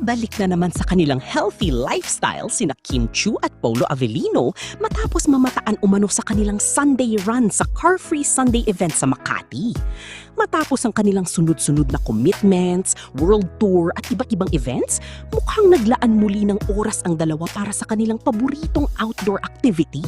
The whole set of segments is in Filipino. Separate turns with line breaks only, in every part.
Balik na naman sa kanilang healthy lifestyle sina Kim Chiu at Paulo Avellino matapos mamataan umano sa kanilang Sunday run sa Car-Free Sunday event sa Makati. Matapos ang kanilang sunod-sunod na commitments, world tour at iba't ibang events, mukhang naglaan muli ng oras ang dalawa para sa kanilang paboritong outdoor activity.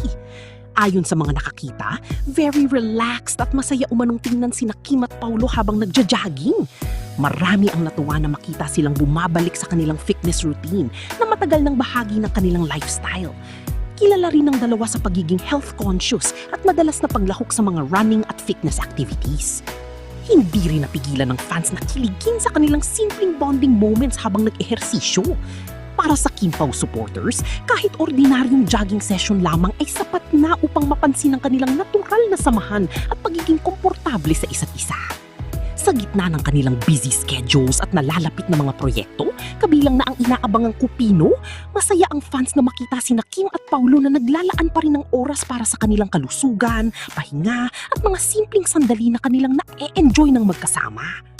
Ayon sa mga nakakita, very relaxed at masaya umanong tingnan sina Kim at Paulo habang nagja-jogging. Marami ang natuwa na makita silang bumabalik sa kanilang fitness routine na matagal ng bahagi ng kanilang lifestyle. Kilala rin ng dalawa sa pagiging health conscious at madalas na paglahok sa mga running at fitness activities. Hindi rin napigilan ng fans na kiligin sa kanilang simpleng bonding moments habang nag-ehersisyo. Para sa Kim Pao supporters, kahit ordinaryong jogging session lamang ay sapat na upang mapansin ang kanilang natural na samahan at pagiging komportable sa isa't isa. Sa gitna ng kanilang busy schedules at nalalapit na mga proyekto, kabilang na ang inaabangang kupino, masaya ang fans na makita sina Kim at Paulo na naglalaan pa rin ng oras para sa kanilang kalusugan, pahinga at mga simpleng sandali na kanilang na-enjoy ng magkasama.